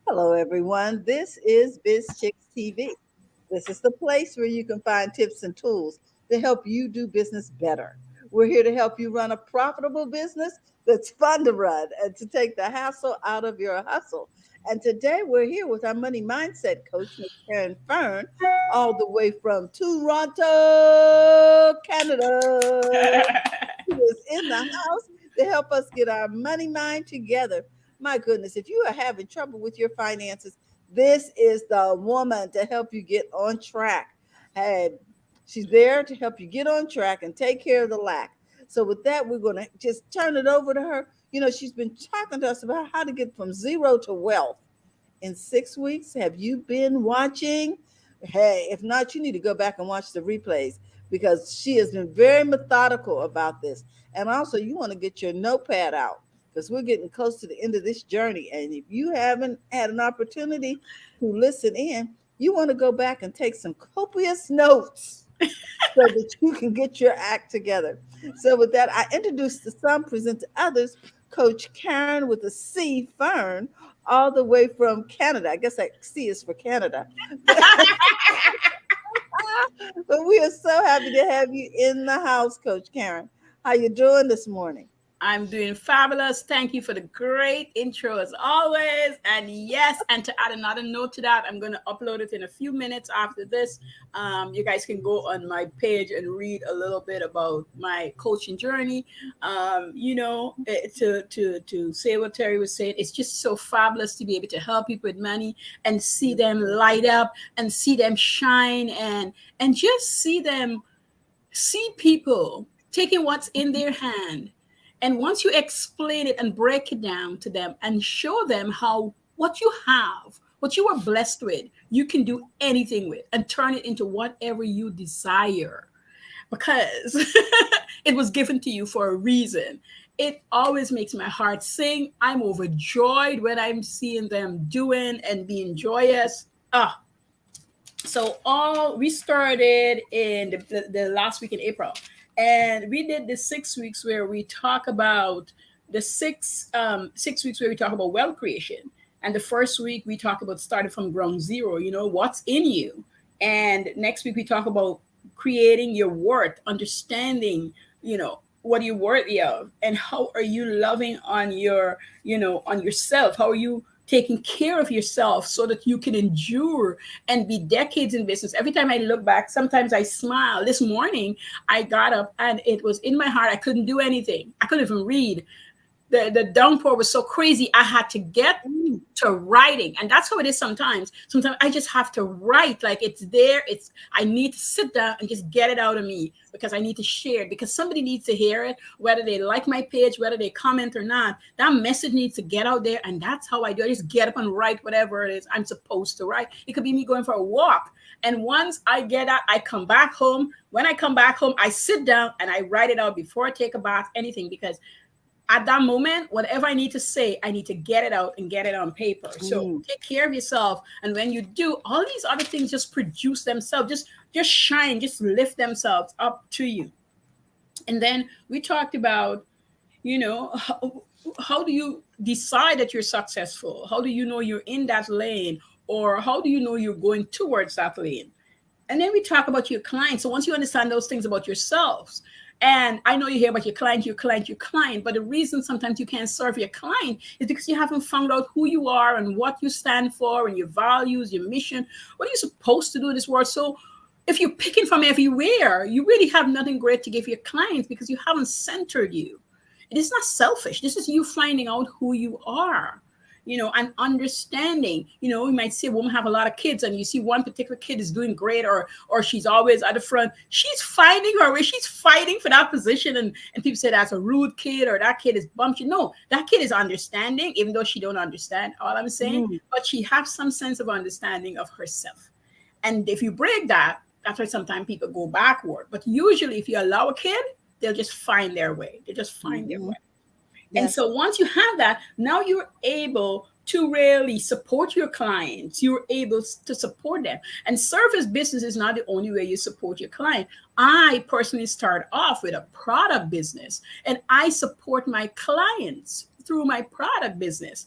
Hello, everyone. This is BizChicks TV. This is the place where you can find tips and tools to help you do business better. We're here to help you run a profitable business that's fun to run and to take the hassle out of your hustle. And today we're here with our money mindset coach, Ms. Caren Fern, all the way from Toronto, Canada. Who is in the house to help us get our money mind together. My goodness, if you are having trouble with your finances, this is the woman to help you get on track. And she's there to help you get on track and take care of the lack. So, with that, we're going to just turn it over to her. You know, she's been talking to us about how to get from zero to wealth in 6 weeks. Have you been watching? Hey, if not, you need to go back and watch the replays because she has been very methodical about this. And also, you want to get your notepad out because we're getting close to the end of this journey. And if you haven't had an opportunity to listen in, you want to go back and take some copious notes so that you can get your act together. So, with that, I introduce to some, present to others, Coach Caren with a C, Fern, all the way from Canada. I guess that C is for Canada. But we are so happy to have you in the house, Coach Caren. How you doing this morning? I'm doing fabulous. Thank you for the great intro as always. And yes, and to add another note to that, I'm going to upload it in a few minutes after this. You guys can go on my page and read a little bit about my coaching journey. To say what Terry was saying, it's just so fabulous to be able to help people with money and see them light up and see them shine and just see people taking what's in their hand, and once you explain it and break it down to them and show them how what you have, what you are blessed with, you can do anything with and turn it into whatever you desire because it was given to you for a reason. It always makes my heart sing. I'm overjoyed when I'm seeing them doing and being joyous. So all we started in the last week in April, and we did the 6 weeks where we talk about the 6 weeks where we talk about wealth creation. And the first week we talk about starting from ground zero, what's in you. And next week we talk about creating your worth, understanding, what you're worthy of, and how are you loving on on yourself. How are you taking care of yourself so that you can endure and be decades in business. Every time I look back, sometimes I smile. This morning, I got up and it was in my heart. I couldn't do anything. I couldn't even read. The downpour was so crazy. I had to get to writing. And that's how it is sometimes. Sometimes I just have to write like it's there. I need to sit down and just get it out of me because I need to share it because somebody needs to hear it, whether they like my page, whether they comment or not. That message needs to get out there. And that's how I do. I just get up and write whatever it is I'm supposed to write. It could be me going for a walk. And once I get out, I come back home. When I come back home, I sit down and I write it out before I take a bath, anything, because at that moment, whatever I need to say, I need to get it out and get it on paper. So take care of yourself. And when you do, all these other things just produce themselves, just shine, just lift themselves up to you. And then we talked about, how do you decide that you're successful? How do you know you're in that lane? Or how do you know you're going towards that lane? And then we talk about your clients. So once you understand those things about yourselves, and I know you hear about your client, but the reason sometimes you can't serve your client is because you haven't found out who you are and what you stand for and your values, your mission, what are you supposed to do in this world. So if you're picking from everywhere, you really have nothing great to give your clients because you haven't centered you. It is not selfish. This is you finding out who you are. And understanding, you might see a woman have a lot of kids and you see one particular kid is doing great or she's always at the front. She's finding her way. She's fighting for that position. And people say that's a rude kid or that kid is bumpy. No, that kid is understanding, even though she don't understand all I'm saying, but she has some sense of understanding of herself. And if you break that, that's why sometimes people go backward. But usually if you allow a kid, they'll just find their way. They just find their way. Yes. And so once you have that, now you're able to really support your clients. You're able to support them. And service business is not the only way you support your client. I personally start off with a product business, and I support my clients through my product business.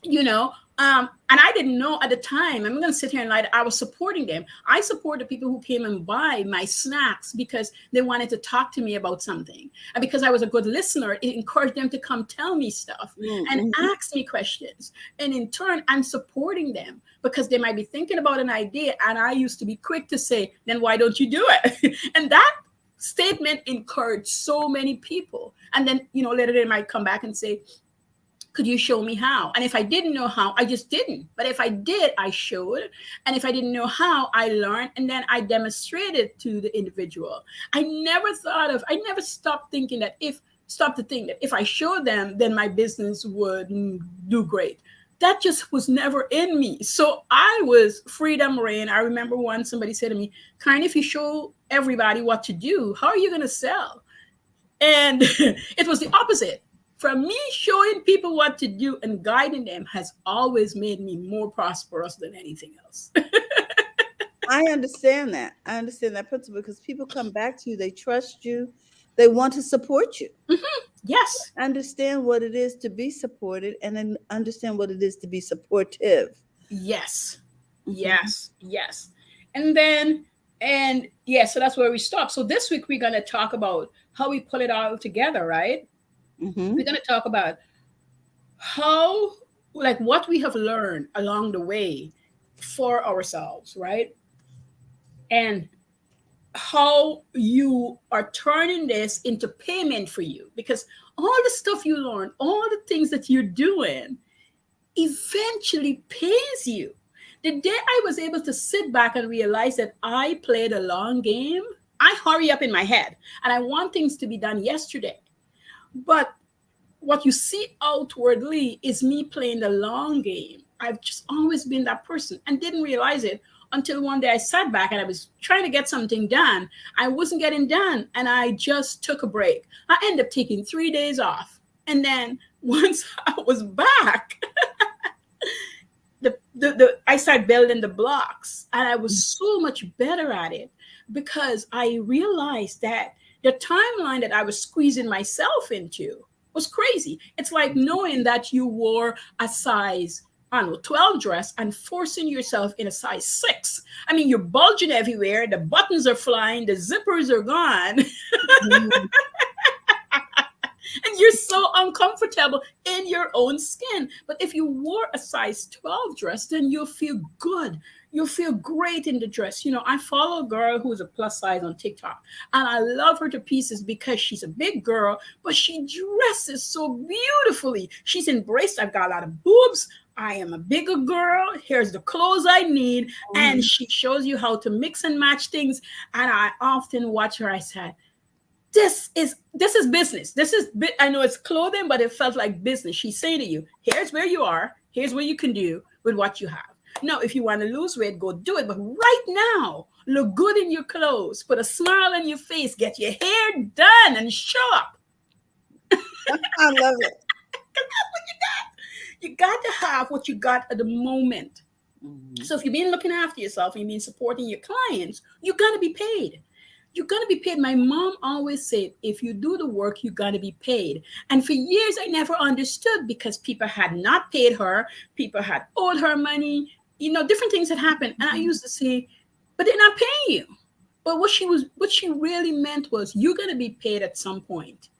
you know. And I didn't know at the time. I'm going to sit here and lie. I was supporting them. I supported people who came and buy my snacks because they wanted to talk to me about something, and because I was a good listener, it encouraged them to come tell me stuff and Mm-hmm. ask me questions. And in turn, I'm supporting them because they might be thinking about an idea, and I used to be quick to say, "Then why don't you do it?" And that statement encouraged so many people. And then, later they might come back and say, could you show me how? And if I didn't know how, I just didn't. But if I did, I showed. And if I didn't know how, I learned, and then I demonstrated to the individual. I never stopped thinking that stop to think that if I showed them, then my business would do great. That just was never in me. So I was freedom reign. I remember once somebody said to me, Caren, if you show everybody what to do, how are you going to sell? And it was the opposite. For me, showing people what to do and guiding them has always made me more prosperous than anything else. I understand that. I understand that principle because people come back to you, they trust you, they want to support you. Yes, Understand what it is to be supported and then understand what it is to be supportive. yes, Mm-hmm. yes, yes. And then, and yeah, so that's where we stop. So this week we're going to talk about how we pull it all together, right? We're Mm-hmm. going to talk about how, like, what we have learned along the way for ourselves, right? And how you are turning this into payment for you, because all the stuff you learn, all the things that you're doing eventually pays you. The day I was able to sit back and realize that I played a long game, I hurry up in my head and I want things to be done yesterday. But what you see outwardly is me playing the long game. I've just always been that person and didn't realize it until one day I sat back and I was trying to get something done. I wasn't getting done and I just took a break. I ended up taking 3 days off. And then once I was back, I started building the blocks and I was so much better at it because I realized that the timeline that I was squeezing myself into was crazy. It's like knowing that you wore a size, I don't know, 12 dress and forcing yourself in a size 6. I mean, you're bulging everywhere, the buttons are flying, the zippers are gone, Mm-hmm. and you're so uncomfortable in your own skin. But if you wore a size 12 dress, then you'll feel good. You'll feel great in the dress. I follow a girl who's a plus size on TikTok, and I love her to pieces because she's a big girl, but she dresses so beautifully. She's embraced, I've got a lot of boobs. I am a bigger girl. Here's the clothes I need. And she shows you how to mix and match things. And I often watch her. I said, this is business. I know it's clothing, but it felt like business. She's saying to you, here's where you are, here's what you can do with what you have. Now, if you want to lose weight, go do it. But right now, look good in your clothes, put a smile on your face, get your hair done, and show up. I love it. You got to have what you got at the moment. Mm-hmm. So if you've been looking after yourself and you've been supporting your clients, you're gonna be paid. You're gonna be paid. My mom always said, if you do the work, you're gonna be paid. And for years, I never understood because people had not paid her, people had owed her money, different things had happened. And I used to say, but they're not paying you. But what she really meant was, you're gonna be paid at some point.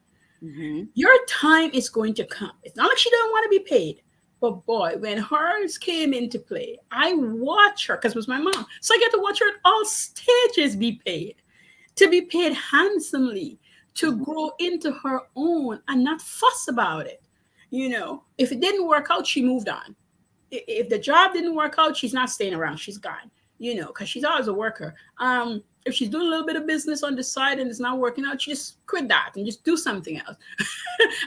Mm-hmm. Your time is going to come. It's not like she doesn't want to be paid. But boy, when hers came into play, I watch her because it was my mom. So I get to watch her at all stages be paid, to be paid handsomely, to grow into her own and not fuss about it. If it didn't work out, she moved on. If the job didn't work out, she's not staying around. She's gone, because she's always a worker. If she's doing a little bit of business on the side and it's not working out, she just quit that and just do something else.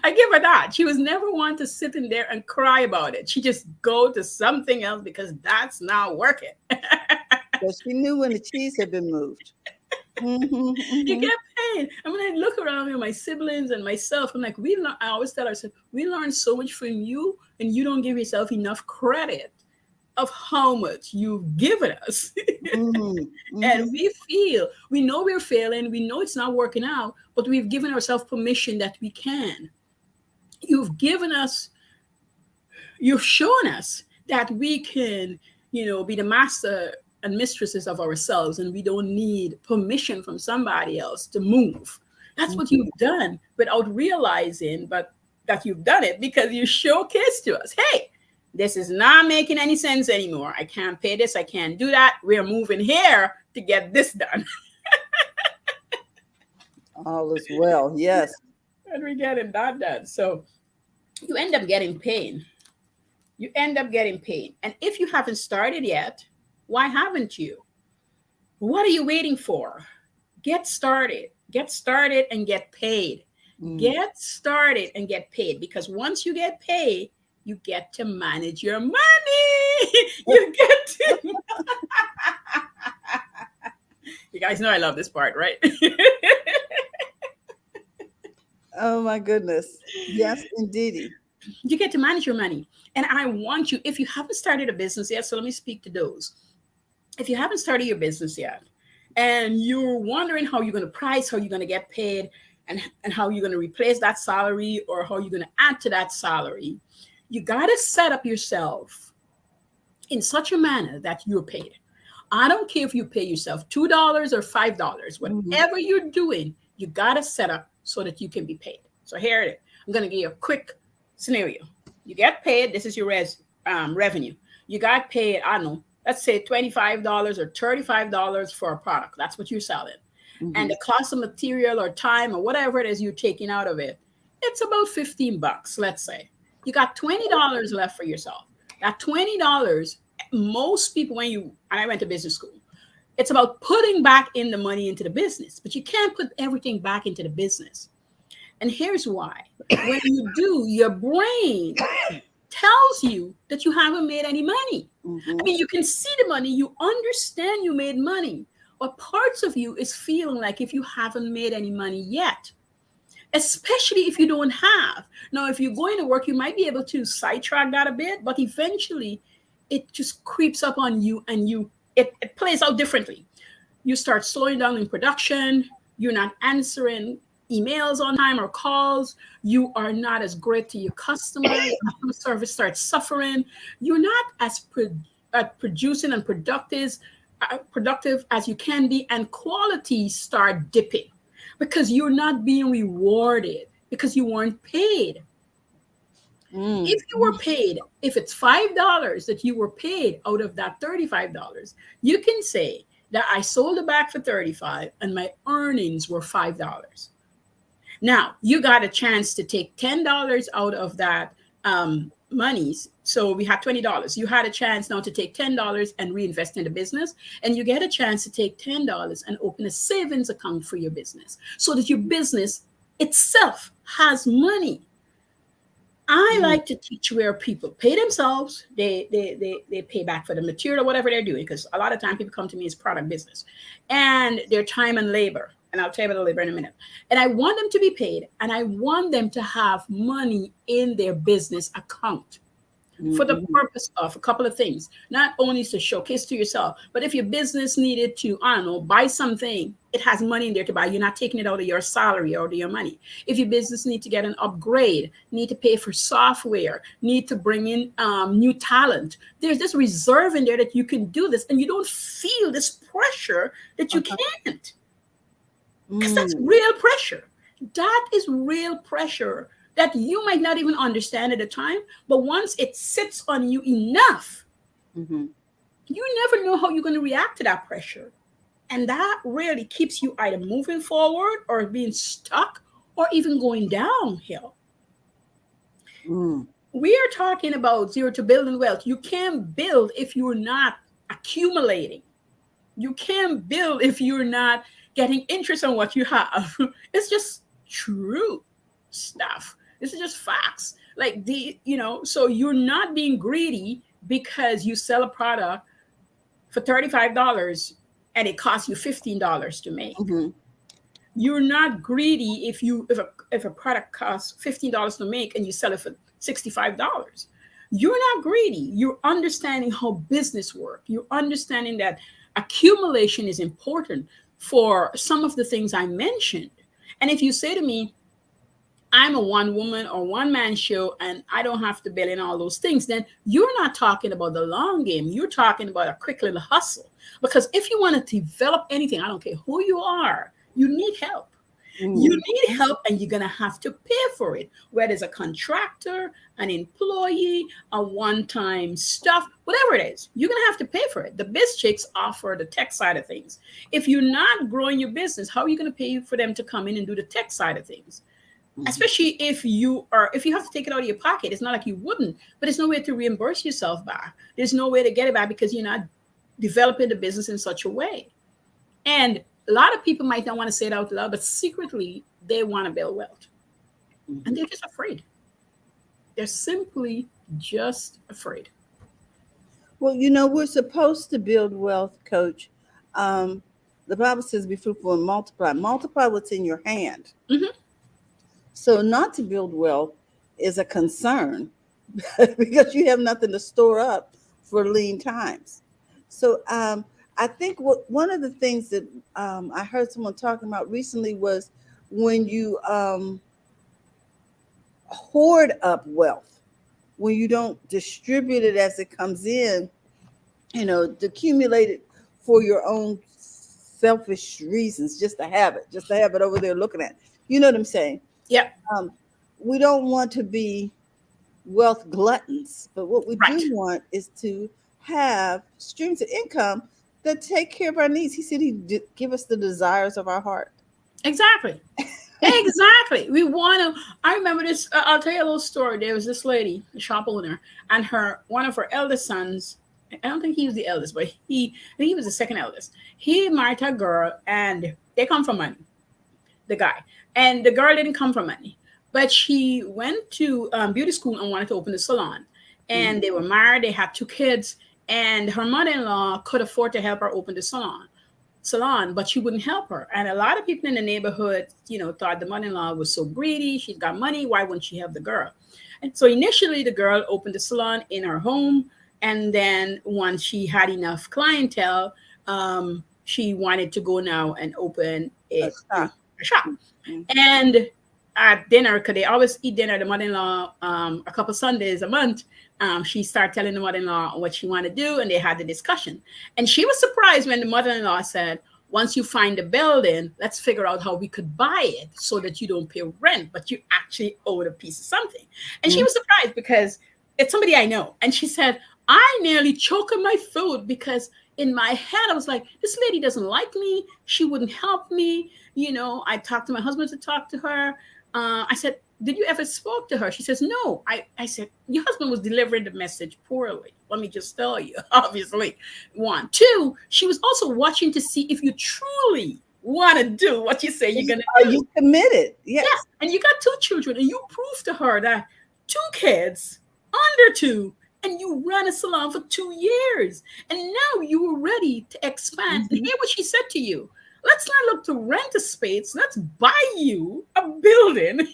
I give her that. She was never one to sit in there and cry about it. She just go to something else because that's not working. So she knew when the cheese had been moved. Mm-hmm. You Mm-hmm. get paid. And when I look around at my siblings and myself, I'm like, I always tell ourselves, we learn so much from you, and you don't give yourself enough credit of how much you've given us. Mm-hmm. And Mm-hmm. we know we're failing, we know it's not working out, but we've given ourselves permission that we can. You've given us you've shown us that we can, be the master and mistresses of ourselves, and we don't need permission from somebody else to move. That's what Mhm. you've done without realizing, but that you've done it because you showcased to us, hey, this is not making any sense anymore. I can't pay this. I can't do that. We're moving here to get this done. All is well. Yes. And we're getting that done. So you end up getting paid. You end up getting paid. And if you haven't started yet, why haven't you? What are you waiting for? Get started. Get started and get paid. Mm. Get started and get paid, because once you get paid, you get to manage your money. You get to. You guys know I love this part, right? Oh my goodness. Yes, indeedy. You get to manage your money. And I want you, if you haven't started a business yet, so let me speak to those. If you haven't started your business yet and you're wondering how you're going to price, how you're going to get paid, and how you're going to replace that salary, or how you're going to add to that salary, you got to set up yourself in such a manner that you're paid. I don't care if you pay yourself $2 or $5, whatever you're doing, you got to set up so that you can be paid. So here it is. I'm going to give you a quick scenario. You get paid. This is your revenue. You got paid, I don't know, let's say $25 or $35 for a product. That's what you're selling. Mm-hmm. And the cost of material or time or whatever it is you're taking out of it, it's about $15, let's say. You got $20 left for yourself. That $20, most people, and I went to business school, it's about putting back in the money into the business, but you can't put everything back into the business. And here's why. When you do, your brain tells you that you haven't made any money. Mm-hmm. I mean, you can see the money, you understand you made money, but parts of you is feeling like if you haven't made any money yet, especially if you don't have. Now, if you're going to work, you might be able to sidetrack that a bit, but eventually it just creeps up on you, and it plays out differently. You start slowing down in production. You're not answering emails on time or calls. You are not as great to your customer. Your customer service starts suffering. You're not as producing and productive as you can be, and quality start dipping because you're not being rewarded because you weren't paid. If you were paid, if it's $5 that you were paid out of that $35, you can say that I sold it back for $35 and my earnings were $5. Now you got a chance to take $10 out of that monies. So we had $20. You had a chance now to take $10 and reinvest in the business, and you get a chance to take $10 and open a savings account for your business so that your business itself has money. I like to teach where people pay themselves. They pay back for the material or whatever they're doing, because a lot of time people come to me as product business and their time and labor. And I'll tell you about the labor in a minute. And I want them to be paid, and I want them to have money in their business account for the purpose of a couple of things. Not only to showcase to yourself, but if your business needed to, I don't know, buy something, it has money in there to buy. You're not taking it out of your salary or your money. If your business need to get an upgrade, need to pay for software, need to bring in new talent, there's this reserve in there that you can do this, and you don't feel this pressure that you can't. Because that's real pressure. That is real pressure that you might not even understand at the time, but once it sits on you enough, you never know how you're going to react to that pressure. And that really keeps you either moving forward or being stuck or even going downhill. We are talking about zero to building wealth. You can't build if you're not accumulating. You can't build if you're not getting interest on what you have. It's just true stuff. This is just facts. Like so you're not being greedy because you sell a product for $35 and it costs you $15 to make. You're not greedy if a product costs $15 to make and you sell it for $65. You're not greedy. You're understanding how business works. You're understanding that accumulation is important for some of the things I mentioned. And if you say to me, I'm a one woman or one man show and I don't have to bill in all those things, then you're not talking about the long game. You're talking about a quick little hustle. Because if you want to develop anything, I don't care who you are, you need help. You Mhm. need help and you're going to have to pay for it, whether it's a contractor, an employee, a one time stuff, whatever it is, you're going to have to pay for it. The Biz Chicks offer the tech side of things. If you're not growing your business, how are you going to pay for them to come in and do the tech side of things? Mhm. Especially if you have to take it out of your pocket. It's not like you wouldn't, but there's no way to reimburse yourself back. There's no way to get it back because you're not developing the business in such a way. And a lot of people might not want to say it out loud, but secretly they want to build wealth and Mhm. they're just afraid. They're simply just afraid. Well, we're supposed to build wealth, Coach. Um, the Bible says, "Be fruitful and multiply." Multiply what's in your hand. Hmm. So, not to build wealth is a concern because you have nothing to store up for lean times. So, I think one of the things that I heard someone talking about recently was when you hoard up wealth, when you don't distribute it as it comes in, to accumulate it for your own selfish reasons, just to have it over there looking at. You know what I'm saying? Yep. Um, we don't want to be wealth gluttons, but what we do Right. want is to have streams of income that take care of our needs. He said he'd give us the desires of our heart. Exactly. Exactly. We want to. I remember this. I'll tell you a little story. There was this lady, a shop owner, and one of her eldest sons. I don't think he was the eldest, but I think he was the second eldest. He married a girl, and they come from money. The guy and the girl didn't come from money, but she went to beauty school and wanted to open a salon. And Mhm. they were married. They had two kids, and her mother-in-law could afford to help her open the salon, but she wouldn't help her. And a lot of people in the neighborhood, thought the mother-in-law was so greedy. She's got money. Why wouldn't she help the girl? And so initially, the girl opened the salon in her home, and then once she had enough clientele, she wanted to go now and open A it in stock. her shop. Mhm. And at dinner, because they always eat dinner, the mother-in-law, a couple Sundays a month, she started telling the mother-in-law what she wanted to do, and they had the discussion. And she was surprised when the mother-in-law said, once you find the building, let's figure out how we could buy it so that you don't pay rent, but you actually owe a piece of something. And she Mhm. was surprised because it's somebody I know. And she said, I nearly choked on my food because in my head, I was like, this lady doesn't like me. She wouldn't help me. I talked to my husband to talk to her. I said, did you ever spoke to her? She says, no. I said, your husband was delivering the message poorly. Let me just tell you, obviously. One. Two, she was also watching to see if you truly want to do what you say you're going Are to do. you committed? Yeah. Yes. And you got two children, and you proved to her that two kids under two, and you ran a salon for 2 years. And now you were ready to expand. And Mhm. hear what she said to you. Let's not look to rent a space. Let's buy you a building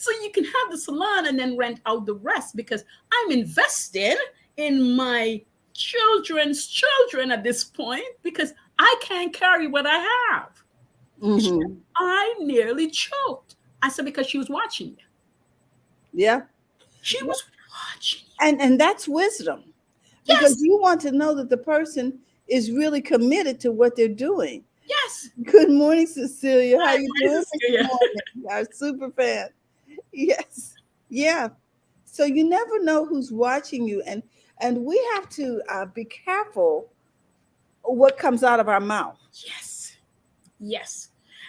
so you can have the salon and then rent out the rest because I'm invested in my children's children at this point because I can't carry what I have. She said, Mhm. I nearly choked. I said, because she was watching you. Yeah. She Yeah. was watching you. And that's wisdom because Yes, you want to know that the person is really committed to what they're doing. yes. Good morning, Cecilia. How Hi, you my doing this Cecilia. morning? Our super fan. Yes. Yeah. So you never know who's watching you, and we have to be careful what comes out of our mouth. Yes, yes.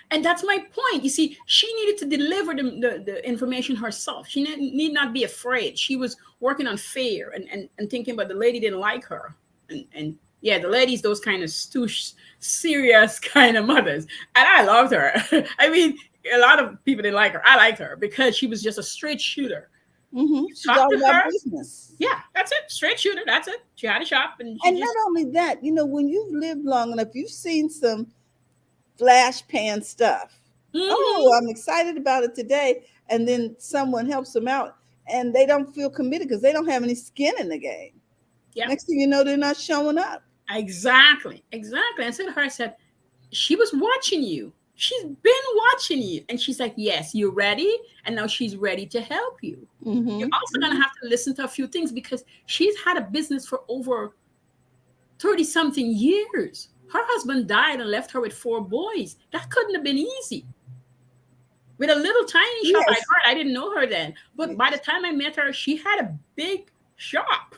And that's my point. You see, she needed to deliver the information herself. She need not be afraid. She was working on fear and thinking about the lady didn't like her. And yeah, the ladies, those kind of stoosh, serious kind of mothers. And I loved her. I mean, a lot of people didn't like her. I liked her because she was just a straight shooter. Hmm. You She's talk all to about her. business. Yeah, that's it. Straight shooter. That's it. She had a shop and she And not just, only that, when you've lived long enough, you've seen some flash pan stuff. Oh, mm-hmm. I'm excited about it today. And then someone helps them out and they don't feel committed because they don't have any skin in the game. Yeah, Next thing you know, they're not showing up. exactly. Exactly. I said to her, I said, she was watching you. she's been watching you. And she's like, yes, you're ready. And now she's ready to help you. You're also going to have to listen to a few things because she's had a business for over 30 something years. Her husband died and left her with 4 boys. That couldn't have been easy. With a little tiny shop, I Yes. heard, I didn't know her then. But by the time I met her, she had a big shop.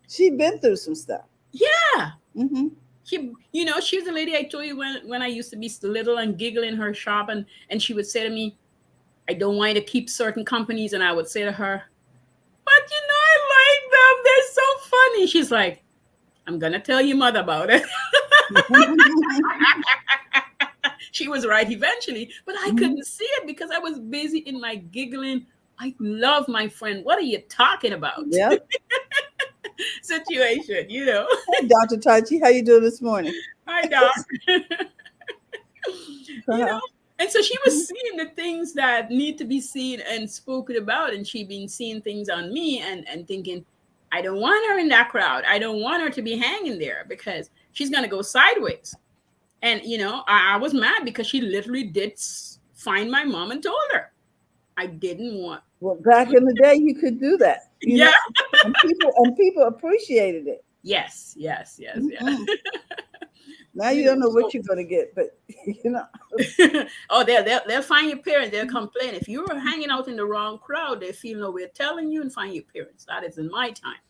She'd been through some stuff. Yeah. Mm-hmm. She was the lady I told you when I used to be little and giggle in her shop, and she would say to me, I don't want you to keep certain companies. And I would say to her, but I like them. They're so funny. She's like, I'm going to tell your mother about it. She was right eventually, but I couldn't see it because I was busy in my giggling. I love my friend. What are you talking about? Yep. Situation, Hey, Dr. Tachi, how you doing this morning? Hi, Doc. And so she was seeing the things that need to be seen and spoken about, and she been seeing things on me and thinking, I don't want her in that crowd. I don't want her to be hanging there because she's going to go sideways. And, I was mad because she literally did find my mom and told her I didn't want. Well, back in the day, you could do that. Yeah. And people appreciated it. Yes. Now you don't know what you're going to get, but Oh, they'll find your parents. They'll complain if you're hanging out in the wrong crowd. They feel no way telling you and find your parents. That is in my time.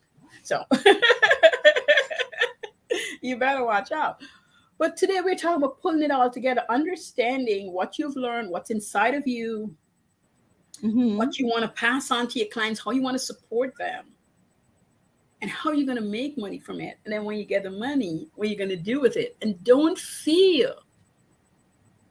So you better watch out. But today we're talking about pulling it all together, understanding what you've learned, what's inside of you, what you want to pass on to your clients, how you want to support them, and how you're going to make money from it. And then when you get the money, what you're going to do with it. And don't feel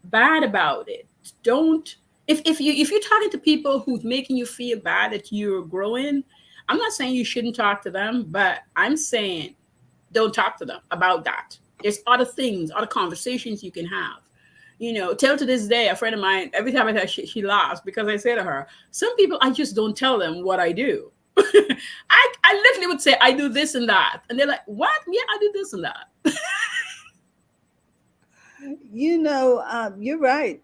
bad about it. Don't if you're talking to people who's making you feel bad that you're growing, I'm not saying you shouldn't talk to them, but I'm saying don't talk to them about that. There's other things, other conversations you can have. Till to this day, a friend of mine, every time I tell her, she laughs because I say to her, some people, I just don't tell them what I do. I literally would say, I do this and that. And they're like, what? Yeah, I do this and that. You're right.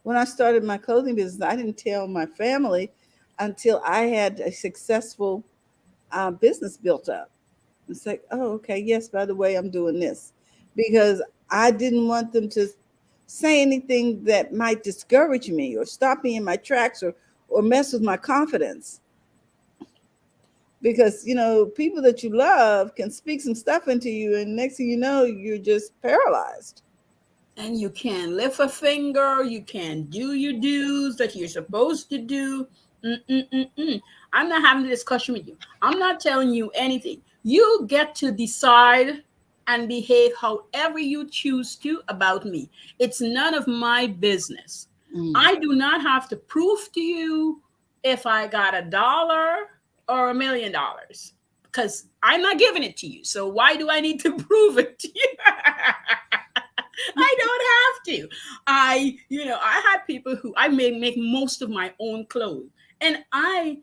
When I started my clothing business, I didn't tell my family until I had a successful business built up. It's like, oh, okay, yes, by the way, I'm doing this. Because I didn't want them to say anything that might discourage me or stop me in my tracks or mess with my confidence. Because, people that you love can speak some stuff into you, and next thing you know, you're just paralyzed. And you can't lift a finger. You can't do your dues that you're supposed to do. I'm not having a discussion with you. I'm not telling you anything. You get to decide and behave however you choose to about me. It's none of my business. I do not have to prove to you if I got $1 or $1 million because I'm not giving it to you. So why do I need to prove it to you? I don't have to. I had people who I make most of my own clothes. And I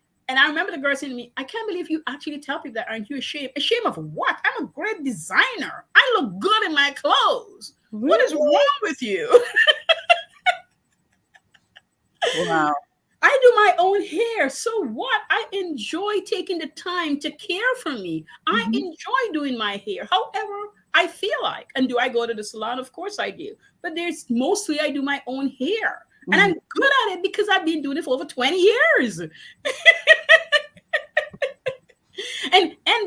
remember the girl saying to me, I can't believe you actually tell people that. Aren't you ashamed? Ashamed of what? I'm a great designer. I look good in my clothes. Really? What is wrong with you? Wow. I do my own hair. So what? I enjoy taking the time to care for me. I enjoy doing my hair. However, I feel like. And do I go to the salon? Of course I do. But there's mostly I do my own hair. And I'm good at it because I've been doing it for over 20 years. And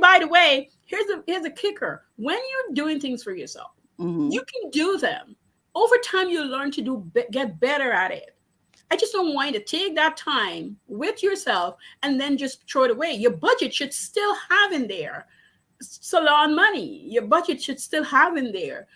by the way, here's a kicker. When you're doing things for yourself, you can do them. Over time, you learn to get better at it. I just don't want you to take that time with yourself and then just throw it away. Your budget should still have in there salon money. Your budget should still have in there,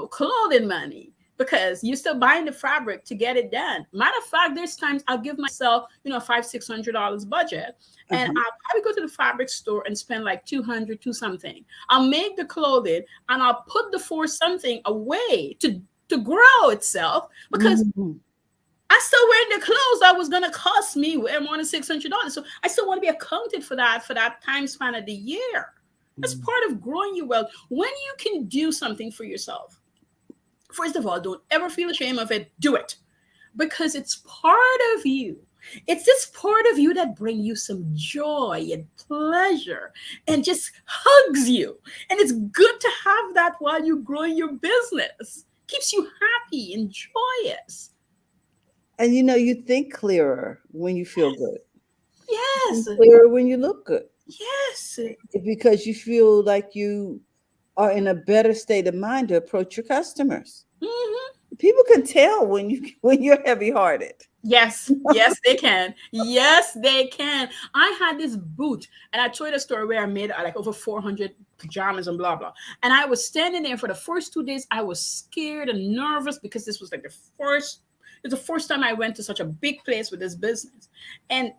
clothing money, because you're still buying the fabric to get it done. Matter of fact, there's times I'll give myself, $500-$600 budget, and I'll probably go to the fabric store and spend like $200 to something. I'll make the clothing and I'll put the for something away to grow itself because I still wearing the clothes that was going to cost me more than $600. So I still want to be accounted for that time span of the year. That's part of growing your wealth. When you can do something for yourself First of all, don't ever feel ashamed of it. Do it because it's part of you. It's this part of you that brings you some joy and pleasure and just hugs you. And it's good to have that while you're growing your business. Keeps you happy and joyous. And you think clearer when you feel good. You Yes. think clearer when you look good. Yes. Because you feel like you are in a better state of mind to approach your customers. Hmm. People can tell when you're heavy hearted. Yes, yes, they can. Yes, they can. I had this boot, and I told a story where I made like over 400 pajamas and blah blah. And I was standing there for the first 2 days. I was scared and nervous because this was like it's the first time I went to such a big place with this business. And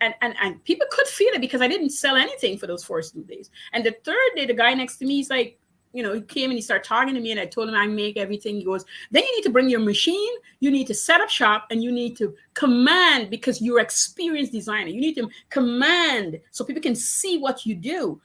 people could feel it because I didn't sell anything for those first 2 days. And the third day, the guy next to me, he's like, he came and he started talking to me, and I told him I make everything. He goes, then you need to bring your machine, you need to set up shop, and you need to command because you're experienced designer. You need to command so people can see what you do.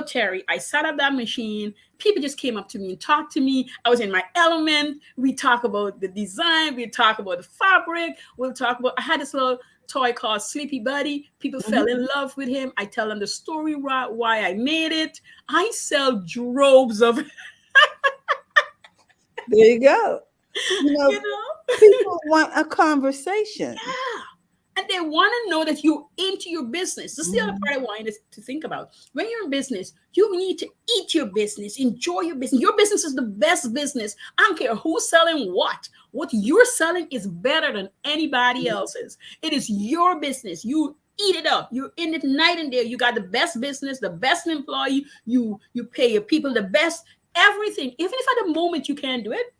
Terry, I set up that machine. People just came up to me and talked to me. I was in my element. We talk about the design. We talk about the fabric. I had this little toy called Sleepy Buddy. People fell in love with him. I tell them the story why I made it. I sell droves of it. There you go. You know? People want a conversation. Yeah. And they want to know that you're into your business. This is the other part I want you to think about. When you're in business, you need to eat your business, enjoy your business. Your business is the best business. I don't care who's selling what. What you're selling is better than anybody else's. It is your business. You eat it up. You're in it night and day. You got the best business, the best employee. You pay your people the best, everything. Even if at the moment you can't do it,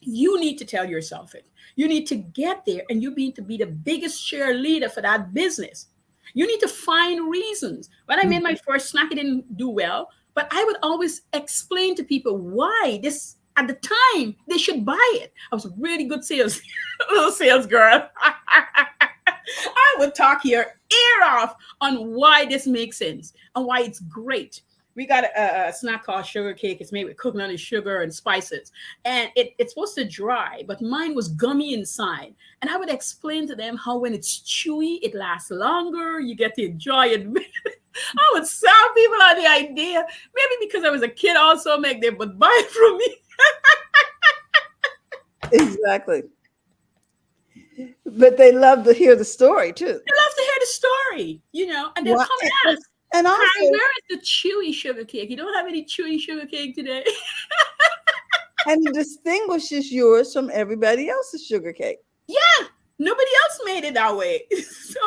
you need to tell yourself it. You need to get there, and you need to be the biggest cheerleader for that business. You need to find reasons. When I made my first snack, it didn't do well, but I would always explain to people why this at the time they should buy it. I was a really good little sales girl. I would talk your ear off on why this makes sense and why it's great. We got a snack called sugar cake. It's made with coconut and sugar and spices. And it's supposed to dry, but mine was gummy inside. And I would explain to them how when it's chewy, it lasts longer. You get to enjoy it. I would sell people on the idea. Maybe because I was a kid also, make them would buy it from me. Exactly. But they love to hear the story too. They love to hear the story, and they'll come and ask. And also, Caren, where is the chewy sugar cake? You don't have any chewy sugar cake today. and it distinguishes yours from everybody else's sugar cake. Yeah, nobody else made it that way. So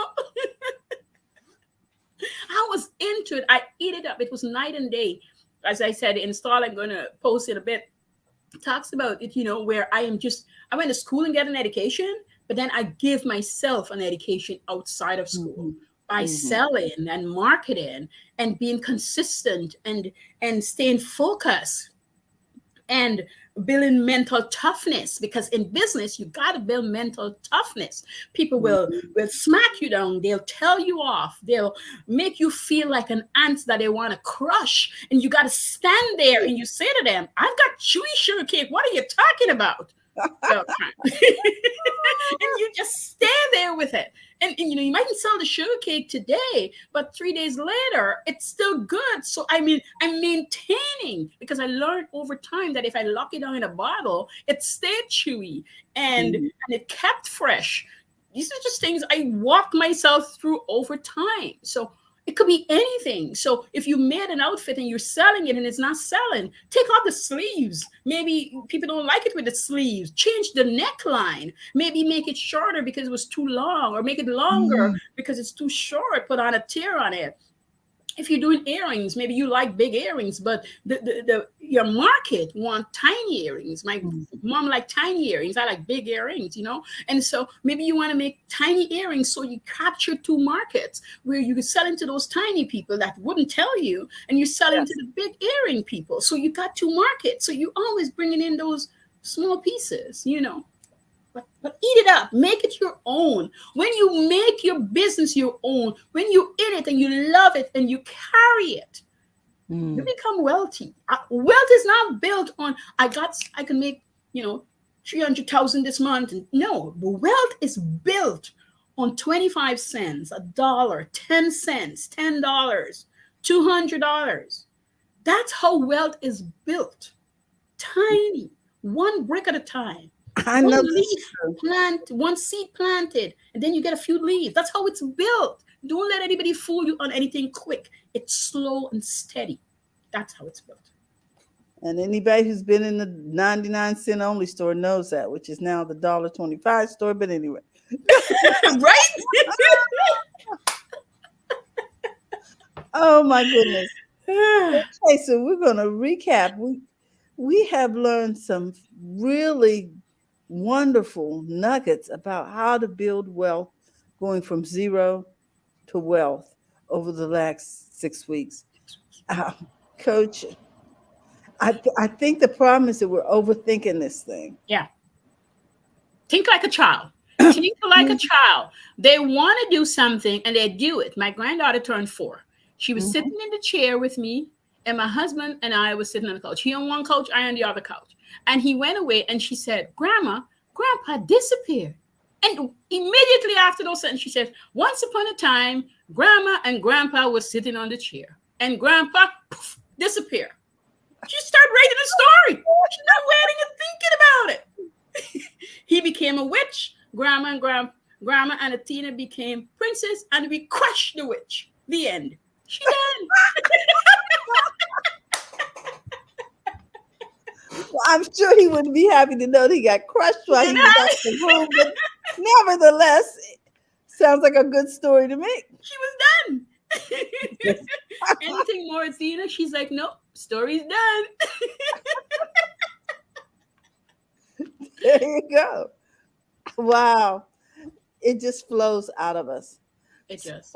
I was into it. I eat it up. It was night and day. As I said, install, I'm going to post it a bit. Talks about it, where I went to school and get an education, but then I give myself an education outside of school. By selling and marketing and being consistent and staying focused and building mental toughness, because in business you got to build mental toughness. People will smack you down, they'll tell you off, they'll make you feel like an ant that they want to crush, and you got to stand there and you say to them, I've got chewy sugar cake, what are you talking about? And you just stand there with it. And you mightn't sell the sugar cake today, but 3 days later, it's still good. So I'm maintaining, because I learned over time that if I lock it down in a bottle, it stayed chewy and it kept fresh. These are just things I walk myself through over time. So it could be anything. So if you made an outfit and you're selling it and it's not selling, take off the sleeves. Maybe people don't like it with the sleeves. Change the neckline. Maybe make it shorter because it was too long, or make it longer because it's too short. Put on a tear on it. If you're doing earrings, maybe you like big earrings, but your market want tiny earrings. My mom liked tiny earrings. I like big earrings, And so maybe you want to make tiny earrings so you capture two markets where you can sell into those tiny people that wouldn't tell you, and you sell into the big earring people. So you got two markets. So you always bringing in those small pieces, But eat it up. Make it your own. When you make your business your own, when you eat it and you love it and you carry it, you become wealthy. Wealth is not built on, I can make, 300,000 this month. No, the wealth is built on 25 cents, a dollar, 10 cents, $10, $200. That's how wealth is built. Tiny, one brick at a time. I One know that's leaf true. plant, one seed planted, and then you get a few leaves. That's how it's built. Don't let anybody fool you on anything quick. It's slow and steady. That's how it's built. And anybody who's been in the 99 cent only store knows that, which is now the $1.25 store. But anyway, Right? oh my goodness. Okay, so we're going to recap. We have learned some really wonderful nuggets about how to build wealth, going from zero to wealth over the last 6 weeks. Uh, Coach, I think the problem is that we're overthinking this thing. Yeah. Think like a child. Think like a child. They want to do something and they do it. My granddaughter turned 4. She was sitting in the chair with me, and my husband and I was sitting on the couch. He on one couch, I on the other couch. And he went away, and she said, "Grandma, Grandpa disappeared." And immediately after those sentences, she said, "Once upon a time, Grandma and Grandpa were sitting on the chair, and Grandpa poof, disappeared." She started writing a story. She's not waiting and thinking about it. He became a witch. Grandma and Athena became princess, and we crushed the witch. The end. She done. Well, I'm sure he wouldn't be happy to know that he got crushed while he was out the room, but nevertheless, sounds like a good story to me. She was done. Anything more, Athena? She's like, "Nope, story's done." There you go. Wow. It just flows out of us. It just.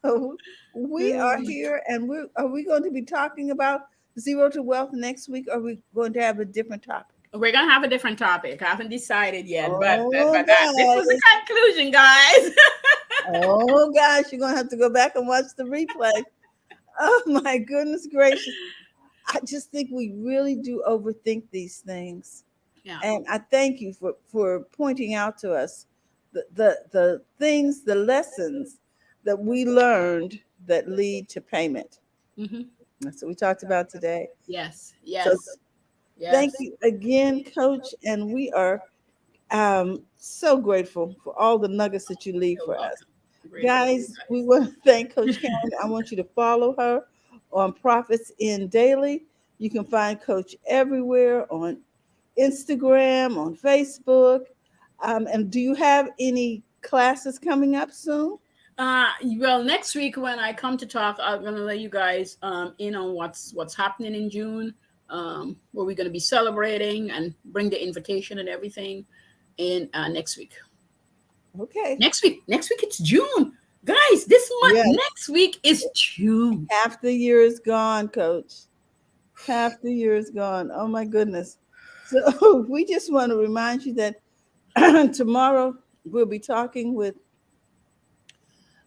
So we are here, and are we going to be talking about zero to wealth next week, or are we going to have a different topic? We're gonna have a different topic. I haven't decided yet, Oh, but this was the conclusion, guys. Oh gosh, you're gonna have to go back and watch the replay. Oh my goodness gracious. I just think we really do overthink these things. Yeah. And I thank you for pointing out to us the things, the lessons that we learned that lead to payment. That's what we talked about today. Yes. Yes. So yes. thank you again, Coach. And we are so grateful for all the nuggets that you leave for us. Guys, we want to thank Coach Caren. I want you to follow her on Profits in Daily. You can find Coach everywhere on Instagram, on Facebook. And do you have any classes coming up soon? Well, next week when I come to talk, I'm gonna let you guys in on what's happening in June, where we're gonna be celebrating and bring the invitation and everything in next week. Okay. Next week it's June, guys. This month, Yes. Next week is June. Half the year is gone, Coach. Half the year is gone. Oh my goodness. So we just want to remind you that tomorrow we'll be talking with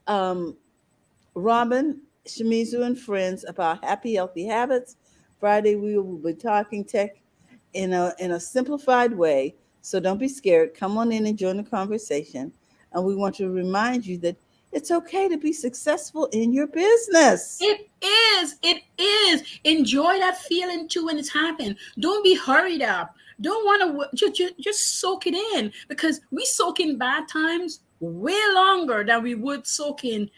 Robin, Shimizu, and friends about happy, healthy habits. Friday we will be talking tech in a simplified way. So don't be scared. Come on in and join the conversation. And we want to remind you that it's okay to be successful in your business. It is. It is. Enjoy that feeling too when it's happening. Don't be hurried up. Don't want to just soak it in, because we soak in bad times way longer than we would soak in,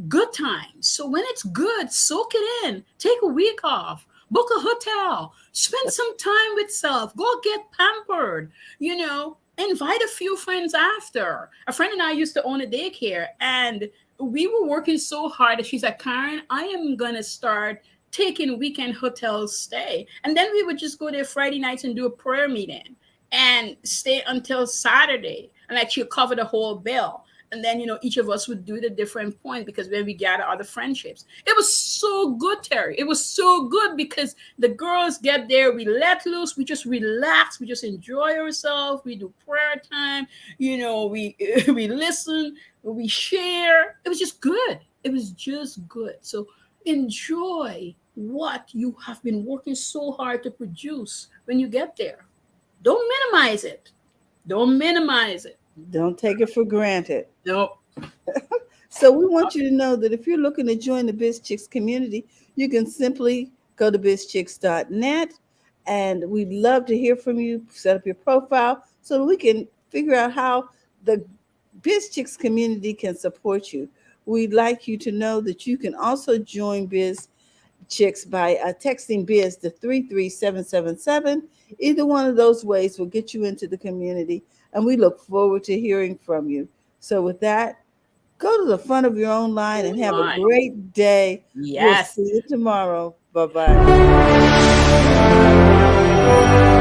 good times. So when it's good, soak it in. Take a week off. Book a hotel. Spend some time with self. Go get pampered. Invite a few friends after. A friend and I used to own a daycare, and we were working so hard that she's like, "Caren, I am going to start taking weekend hotel stay." And then we would just go there Friday nights and do a prayer meeting and stay until Saturday. And like she'll cover the whole bill. And then, each of us would do it at different points, because when we gather other friendships, it was so good, Terry. It was so good because the girls get there, we let loose, we just relax, we just enjoy ourselves, we do prayer time, we we listen, we share. It was just good. It was just good. So enjoy what you have been working so hard to produce when you get there. Don't minimize it. Don't minimize it. Don't take it for granted. No. So we want you to know that if you're looking to join the Biz Chicks community, you can simply go to bizchicks.net, and we'd love to hear from you. Set up your profile so that we can figure out how the Biz Chicks community can support you. We'd like you to know that you can also join Biz Chicks by texting Biz to 33777. Either one of those ways will get you into the community, and we look forward to hearing from you. So with that, go to the front of your own line and have a My. great day. We'll Yes. see you tomorrow. Bye bye.